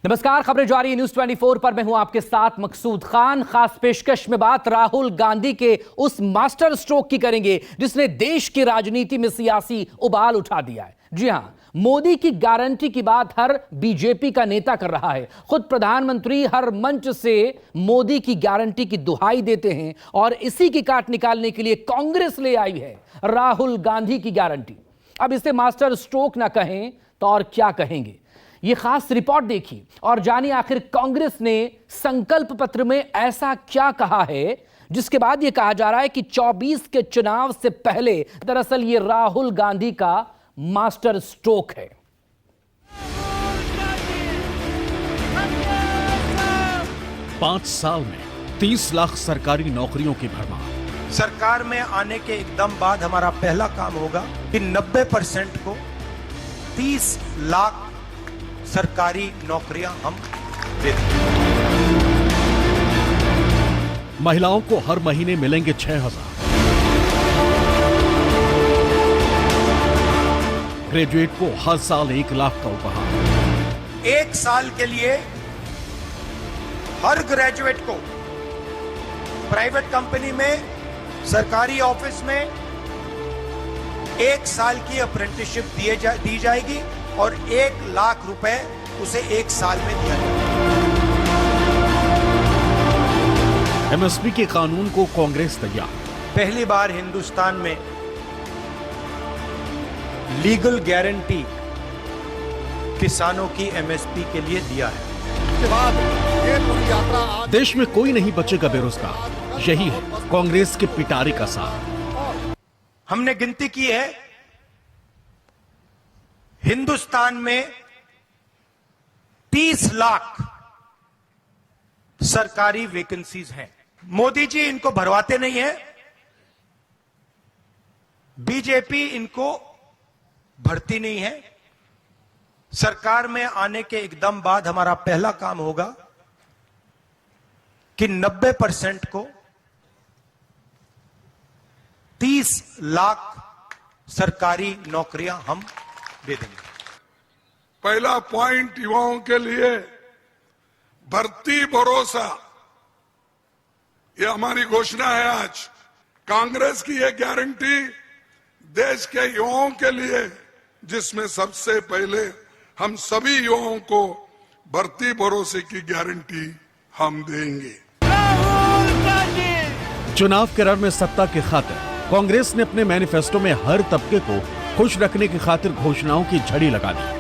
नमस्कार, खबरें जारी न्यूज 24 पर मैं हूं आपके साथ मकसूद खान। खास पेशकश में बात राहुल गांधी के उस मास्टर स्ट्रोक की करेंगे जिसने देश की राजनीति में सियासी उबाल उठा दिया है। जी हां, मोदी की गारंटी की बात हर बीजेपी का नेता कर रहा है। खुद प्रधानमंत्री हर मंच से मोदी की गारंटी की दुहाई देते हैं और इसी की काट निकालने के लिए कांग्रेस ले आई है राहुल गांधी की गारंटी। अब इसे मास्टर स्ट्रोक ना कहें तो और क्या कहेंगे। यह खास रिपोर्ट देखिए और जानिए आखिर कांग्रेस ने संकल्प पत्र में ऐसा क्या कहा है जिसके बाद यह कहा जा रहा है कि 24 के चुनाव से पहले दरअसल यह राहुल गांधी का मास्टर स्ट्रोक है। 5 साल में 30 लाख सरकारी नौकरियों की भरमार। सरकार में आने के एकदम बाद हमारा पहला काम होगा कि 90% को 30 लाख सरकारी नौकरियां हम दे देंगे। महिलाओं को हर महीने मिलेंगे 6,000। ग्रेजुएट को हर साल 1 लाख का उपहार। 1 साल के लिए हर ग्रेजुएट को प्राइवेट कंपनी में, सरकारी ऑफिस में 1 साल की अप्रेंटिसशिप दी जाएगी और 1 लाख रुपए उसे 1 साल में दिया जाएगा। एमएसपी के कानून को कांग्रेस तैयार। पहली बार हिंदुस्तान में लीगल गारंटी किसानों की एमएसपी के लिए दिया है। इसके बाद ये पूरी यात्रा देश में कोई नहीं बचेगा बेरोजगार, यही है कांग्रेस के पिटारे का सार। हमने गिनती की है, हिंदुस्तान में 30 लाख सरकारी वैकेंसीज हैं। मोदी जी इनको भरवाते नहीं है, बीजेपी इनको भरती नहीं है। सरकार में आने के एकदम बाद हमारा पहला काम होगा कि 90% को 30 लाख सरकारी नौकरियां हम दे देंगे। पहला पॉइंट युवाओं के लिए भर्ती भरोसा, ये हमारी घोषणा है। आज कांग्रेस की ये गारंटी देश के युवाओं के लिए, जिसमें सबसे पहले हम सभी युवाओं को भर्ती भरोसे की गारंटी हम देंगे। चुनाव के रण में सत्ता की खातिर कांग्रेस ने अपने मैनिफेस्टो में हर तबके को खुश रखने की खातिर घोषणाओं की झड़ी लगा दी।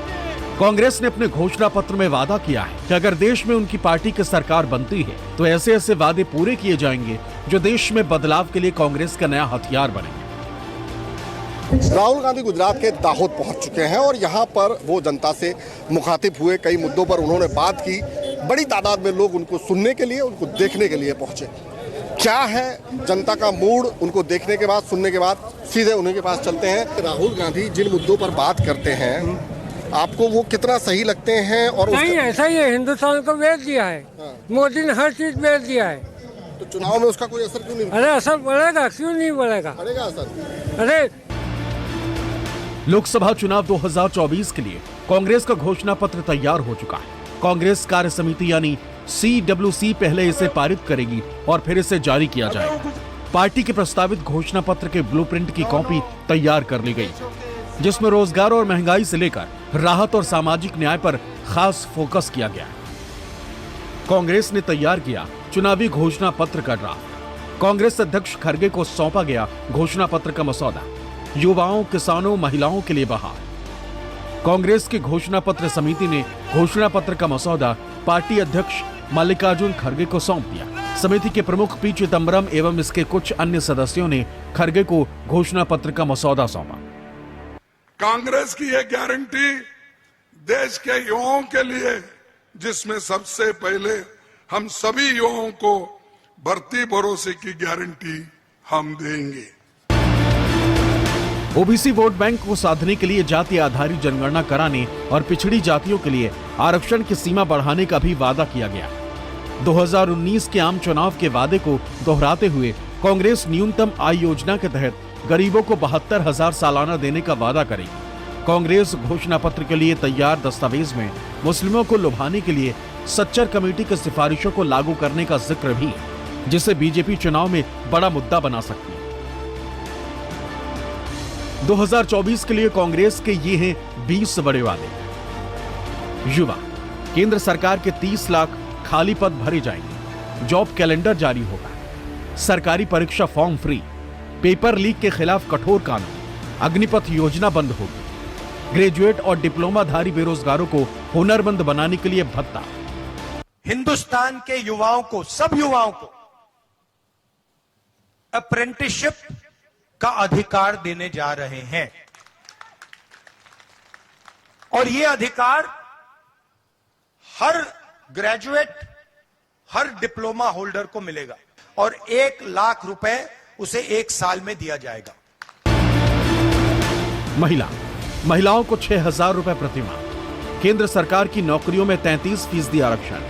कांग्रेस ने अपने घोषणा पत्र में वादा किया है कि अगर देश में उनकी पार्टी की सरकार बनती है तो ऐसे ऐसे वादे पूरे किए जाएंगे जो देश में बदलाव के लिए कांग्रेस का नया हथियार बनेंगे। राहुल गांधी गुजरात के दाहोद पहुंच चुके हैं और यहां पर वो जनता से मुखातिब हुए। कई मुद्दों पर उन्होंने बात की। बड़ी तादाद में लोग उनको सुनने के लिए, उनको देखने के लिए पहुंचे। क्या है जनता का मूड, उनको देखने के बाद, सुनने के बाद सीधे उन्हीं के पास चलते हैं। राहुल गांधी जिन मुद्दों पर बात करते हैं, आपको वो कितना सही लगते हैं? और नहीं, ऐसा ही है, हिंदुस्तान को बेच दिया है। मोदी ने हर चीज बेच दिया है। तो चुनाव में उसका कोई असर क्यों नहीं? अरे असर पड़ेगा, क्यों नहीं पड़ेगा? पड़ेगा असर। अरे लोकसभा चुनाव 2024 के लिए कांग्रेस का घोषणा पत्र तैयार हो चुका है। कांग्रेस कार्य समिति यानी CWC पहले इसे पारित करेगी और फिर इसे जारी किया जाएगा। पार्टी के प्रस्तावित घोषणा पत्र के ब्लूप्रिंट की कॉपी तैयार कर ली गई, जिसमें रोजगार और महंगाई से लेकर राहत और सामाजिक न्याय पर खास फोकस किया गया। कांग्रेस ने तैयार किया चुनावी घोषणा पत्र का ड्राफ्ट। कांग्रेस अध्यक्ष खड़गे को सौंपा गया घोषणा पत्र का मसौदा। युवाओं, किसानों, महिलाओं के लिए बहार। कांग्रेस की घोषणा पत्र समिति ने घोषणा पत्र का मसौदा पार्टी अध्यक्ष मल्लिकार्जुन खड़गे को सौंप दिया। समिति के प्रमुख पी चिदंबरम एवं इसके कुछ अन्य सदस्यों ने खड़गे को घोषणा पत्र का मसौदा सौंपा। कांग्रेस की यह गारंटी देश के युवाओं के लिए, जिसमें सबसे पहले हम सभी युवाओं को भर्ती भरोसे की गारंटी हम देंगे। ओबीसी वोट बैंक को साधने के लिए जाति आधारित जनगणना कराने और पिछड़ी जातियों के लिए आरक्षण की सीमा बढ़ाने का भी वादा किया गया। 2019 के आम चुनाव के वादे को दोहराते हुए कांग्रेस न्यूनतम आय योजना के तहत गरीबों को 72,000 सालाना देने का वादा करेगी। कांग्रेस घोषणा पत्र के लिए तैयार दस्तावेज में मुस्लिमों को लुभाने के लिए सच्चर कमेटी की सिफारिशों को लागू करने का जिक्र भी है, जिसे बीजेपी चुनाव में बड़ा मुद्दा बना सकती है। 2024 के लिए कांग्रेस के ये हैं 20 बड़े वादे। युवा, केंद्र सरकार के 30 लाख खाली पद भरे जाएंगे, जॉब कैलेंडर जारी होगा, सरकारी परीक्षा फॉर्म फ्री, पेपर लीक के खिलाफ कठोर कानून, अग्निपथ योजना बंद होगी, ग्रेजुएट और डिप्लोमाधारी बेरोजगारों को हुनरमंद बनाने के लिए भत्ता। हिंदुस्तान के युवाओं को, सब युवाओं को अप्रेंटिसशिप का अधिकार देने जा रहे हैं और यह अधिकार हर ग्रेजुएट, हर डिप्लोमा होल्डर को मिलेगा और 1 लाख रुपए उसे 1 साल में दिया जाएगा। महिलाओं को 6,000 रुपए प्रतिमाह। केंद्र सरकार की नौकरियों में 33% आरक्षण।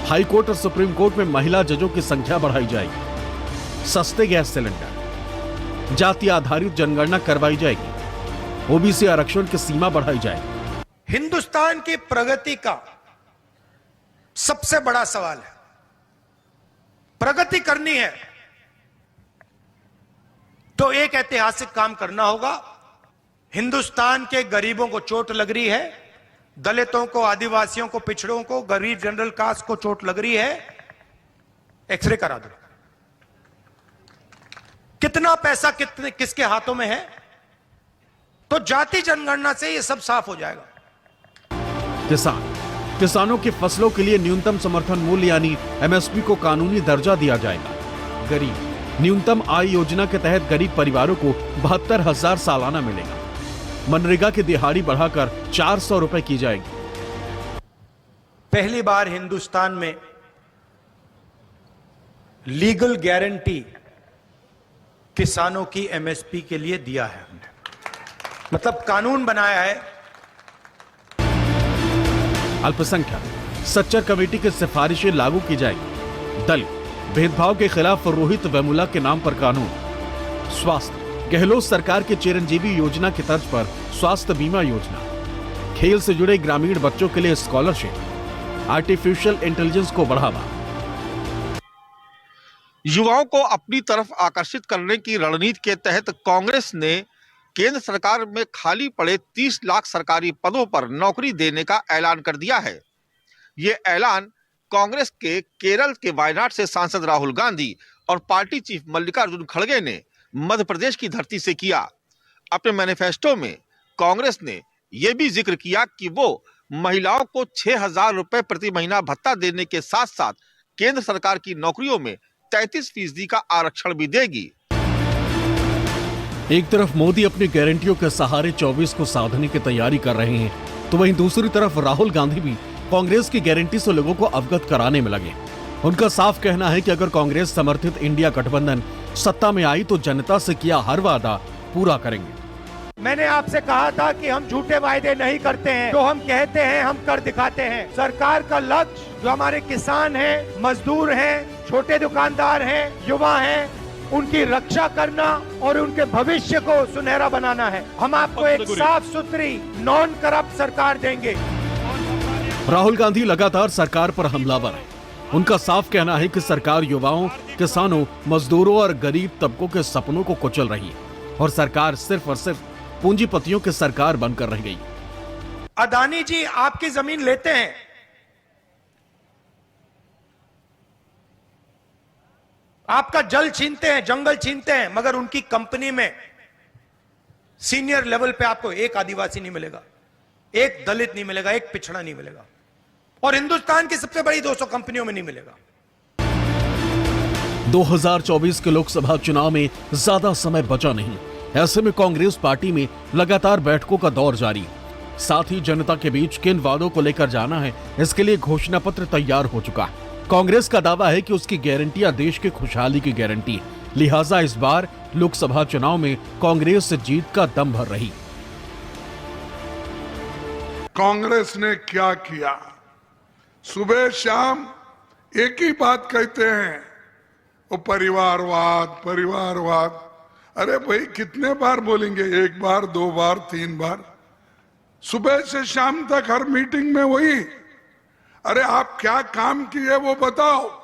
हाई कोर्ट और सुप्रीम कोर्ट में महिला जजों की संख्या बढ़ाई जाएगी। सस्ते गैस सिलेंडर, जाति आधारित जनगणना करवाई जाएगी। ओबीसी आरक्षण की सीमा बढ़ाई जाएगी। हिंदुस्तान की प्रगति का सबसे बड़ा सवाल है, प्रगति करनी है तो एक ऐतिहासिक काम करना होगा। हिंदुस्तान के गरीबों को चोट लग रही है, दलितों को, आदिवासियों को, पिछड़ों को, गरीब जनरल कास्ट को चोट लग रही है, एक्सरे करा दो। कितना पैसा किसके हाथों में है, तो जाति जनगणना से यह सब साफ हो जाएगा। किसानों की फसलों के लिए न्यूनतम समर्थन मूल्य यानी एमएसपी को कानूनी दर्जा दिया जाएगा। गरीब न्यूनतम आय योजना के तहत गरीब परिवारों को 72,000 सालाना मिलेगा। मनरेगा की दिहाड़ी बढ़ाकर 400 रुपए की जाएगी। पहली बार हिंदुस्तान में लीगल गारंटी किसानों की एमएसपी के लिए दिया है हमने, मतलब कानून बनाया है। अल्पसंख्यक सच्चर कमेटी की सिफारिशें लागू की जाएगी। दलित भेदभाव के खिलाफ रोहित वेमुला के नाम पर कानून। स्वास्थ्य, गहलोत सरकार के चिरंजीवी योजना की तर्ज पर स्वास्थ्य बीमा योजना। खेल से जुड़े ग्रामीण बच्चों के लिए स्कॉलरशिप। आर्टिफिशियल इंटेलिजेंस को बढ़ावा। युवाओं को अपनी तरफ आकर्षित करने की रणनीति के तहत कांग्रेस ने केंद्र सरकार में खाली पड़े 30 लाख सरकारी पदों पर नौकरी देने का ऐलान कर दिया है। ये ऐलान कांग्रेस के केरल के वायनाड से सांसद राहुल गांधी और पार्टी चीफ मल्लिकार्जुन खड़गे ने मध्य प्रदेश की धरती से किया। अपने मैनिफेस्टो में कांग्रेस ने यह भी जिक्र किया कि वो महिलाओं को 6,000 रुपए प्रति महीना भत्ता देने के साथ साथ केंद्र सरकार की नौकरियों में 33% का आरक्षण भी देगी। एक तरफ मोदी अपनी गारंटियों के सहारे 24 को साधने की तैयारी कर रहे हैं, तो वहीं दूसरी तरफ राहुल गांधी भी कांग्रेस की गारंटी से लोगों को अवगत कराने में लगे। उनका साफ कहना है कि अगर कांग्रेस समर्थित इंडिया गठबंधन सत्ता में आई तो जनता से किया हर वादा पूरा करेंगे। मैंने आपसे कहा था कि हम झूठे वायदे नहीं करते हैं, जो हम कहते हैं हम कर दिखाते हैं। सरकार का लक्ष्य जो हमारे किसान हैं, मजदूर हैं, छोटे दुकानदार हैं, युवा हैं, उनकी रक्षा करना और उनके भविष्य को सुनहरा बनाना है। हम आपको एक साफ सुथरी नॉन करप्ट सरकार देंगे। राहुल गांधी लगातार सरकार पर हमलावर है। उनका साफ कहना है कि सरकार युवाओं, किसानों, मजदूरों और गरीब तबकों के सपनों को कुचल रही है और सरकार सिर्फ और सिर्फ पूंजीपतियों की सरकार बनकर रह गई। अदानी जी आपकी जमीन लेते हैं, आपका जल छीनते हैं, जंगल छीनते हैं, मगर उनकी कंपनी में सीनियर लेवल पे आपको एक आदिवासी नहीं मिलेगा, एक दलित नहीं मिलेगा, एक पिछड़ा नहीं मिलेगा और हिंदुस्तान की सबसे बड़ी 200 कंपनियों में नहीं मिलेगा। 2024 के लोकसभा चुनाव में ज्यादा समय बचा नहीं। ऐसे में कांग्रेस पार्टी में लगातार बैठकों का दौर जारी है। साथ ही जनता के बीच किन वादों को लेकर जाना है, इसके लिए घोषणा पत्र तैयार हो चुका है। कांग्रेस का दावा है कि उसकी गारंटियां देश की खुशहाली की गारंटी है, लिहाजा इस बार लोकसभा चुनाव में कांग्रेस जीत का दम भर रही। कांग्रेस ने क्या किया? सुबह शाम एक ही बात कहते हैं, वो परिवारवाद, परिवारवाद। अरे भाई कितने बार बोलेंगे? 1 बार, 2 बार, 3 बार? सुबह से शाम तक हर मीटिंग में वही, अरे आप क्या काम किए वो बताओ।